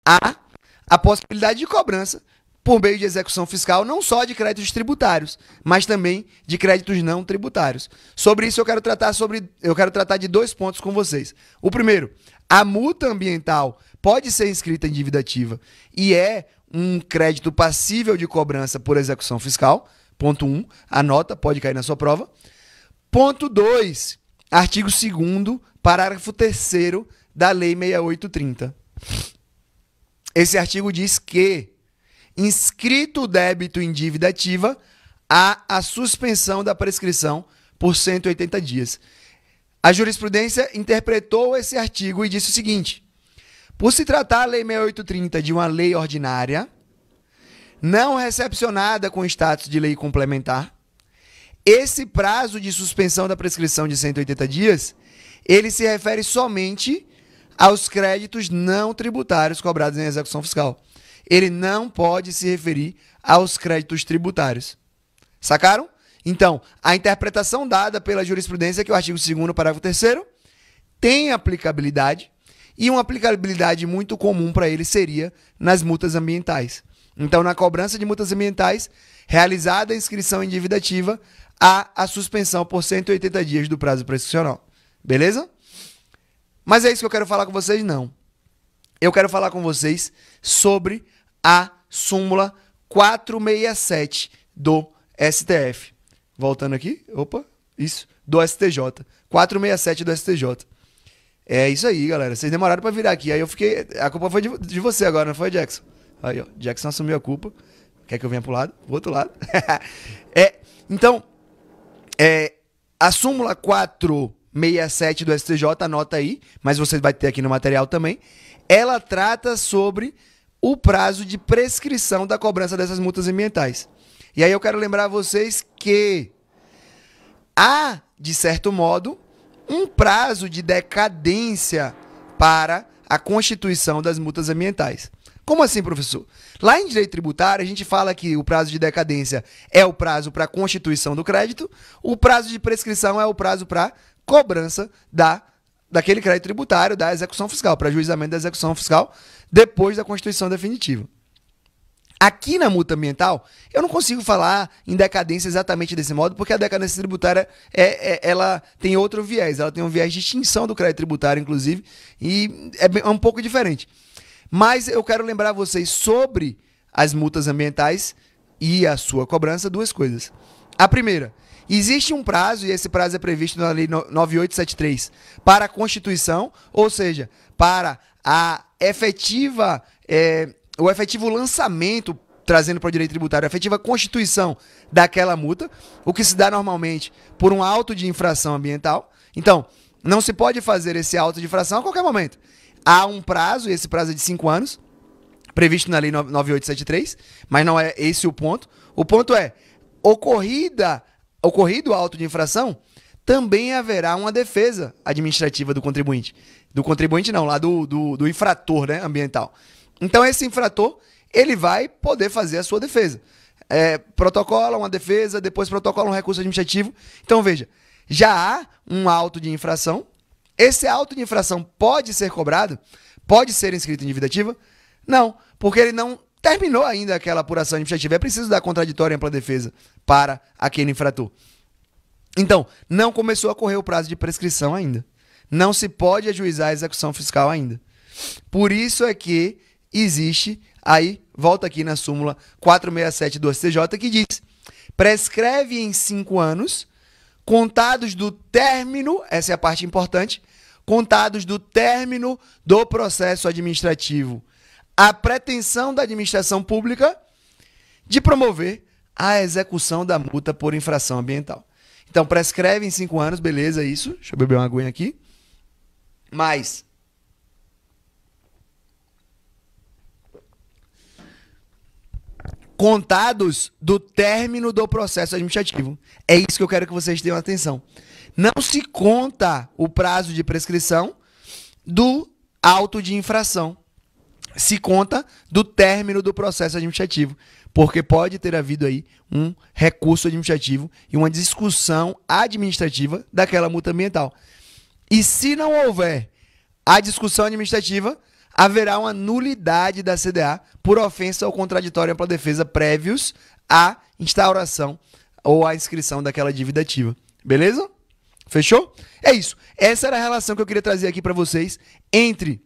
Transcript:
há a possibilidade de cobrança por meio de execução fiscal, não só de créditos tributários, mas também de créditos não tributários. Sobre isso eu quero tratar de 2 pontos com vocês. O primeiro, a multa ambiental pode ser inscrita em dívida ativa e é um crédito passível de cobrança por execução fiscal. Ponto 1, anota, pode cair na sua prova. Ponto 2, artigo 2º, parágrafo 3º da Lei 6830. Esse artigo diz que, inscrito o débito em dívida ativa, há a suspensão da prescrição por 180 dias. A jurisprudência interpretou esse artigo e disse o seguinte: por se tratar a Lei 6830 de uma lei ordinária, não recepcionada com status de lei complementar, esse prazo de suspensão da prescrição de 180 dias, ele se refere somente aos créditos não tributários cobrados em execução fiscal. Ele não pode se referir aos créditos tributários. Sacaram? Então, a interpretação dada pela jurisprudência é que o artigo 2º, parágrafo 3º, tem aplicabilidade, e uma aplicabilidade muito comum para ele seria nas multas ambientais. Então, na cobrança de multas ambientais, realizada a inscrição em dívida ativa, há a suspensão por 180 dias do prazo prescricional. Beleza? Mas é isso que eu quero falar com vocês? Não. Eu quero falar com vocês sobre a súmula 467 do STF. Voltando aqui. Opa, isso. Do STJ. 467 do STJ. É isso aí, galera. Vocês demoraram para virar aqui. Aí eu fiquei... A culpa foi de você agora, não foi, Jackson? Aí, ó. Jackson assumiu a culpa. Quer que eu venha pro lado? Pro outro lado. Então, a súmula 467 do STJ, anota aí, mas você vai ter aqui no material também, ela trata sobre o prazo de prescrição da cobrança dessas multas ambientais. E aí eu quero lembrar a vocês que há, de certo modo, um prazo de decadência para a constituição das multas ambientais. Como assim, professor? Lá em direito tributário, a gente fala que o prazo de decadência é o prazo para a constituição do crédito, o prazo de prescrição é o prazo para cobrança daquele crédito tributário, da execução fiscal, para ajuizamento da execução fiscal depois da constituição definitiva. Aqui na multa ambiental, eu não consigo falar em decadência exatamente desse modo, porque a decadência tributária ela tem outro viés, ela tem um viés de extinção do crédito tributário, inclusive, e é um pouco diferente. Mas eu quero lembrar vocês sobre as multas ambientais e a sua cobrança, 2 coisas. A primeira, existe um prazo, e esse prazo é previsto na Lei 9873, para a constituição, ou seja, para a o efetivo lançamento, trazendo para o direito tributário, a efetiva constituição daquela multa, o que se dá normalmente por um auto de infração ambiental. Então, não se pode fazer esse auto de infração a qualquer momento. Há um prazo, e esse prazo é de 5 anos, previsto na Lei 9873, mas não é esse o ponto. O ponto é, ocorrido o auto de infração, também haverá uma defesa administrativa do contribuinte. Do contribuinte não, lá do infrator, né, ambiental. Então, esse infrator, ele vai poder fazer a sua defesa. Protocola uma defesa, depois protocola um recurso administrativo. Então, veja, já há um auto de infração. Esse auto de infração pode ser cobrado? Pode ser inscrito em dívida ativa? Não, porque ele não terminou ainda aquela apuração administrativa. É preciso dar contraditória e ampla defesa para aquele infrator. Então, não começou a correr o prazo de prescrição ainda. Não se pode ajuizar a execução fiscal ainda. Por isso é que existe, aí, volta aqui na súmula 467 do STJ, que diz: prescreve em 5 anos, contados do término, essa é a parte importante, contados do término do processo administrativo, a pretensão da administração pública de promover a execução da multa por infração ambiental. Então, prescreve em 5 anos, beleza, isso. Deixa eu beber uma aguinha aqui. Mas contados do término do processo administrativo. É isso que eu quero que vocês tenham atenção. Não se conta o prazo de prescrição do auto de infração. Se conta do término do processo administrativo, porque pode ter havido aí um recurso administrativo e uma discussão administrativa daquela multa ambiental. E se não houver a discussão administrativa, haverá uma nulidade da CDA por ofensa ou contraditório ampla defesa prévios à instauração ou à inscrição daquela dívida ativa. Beleza? Fechou? É isso. Essa era a relação que eu queria trazer aqui para vocês entre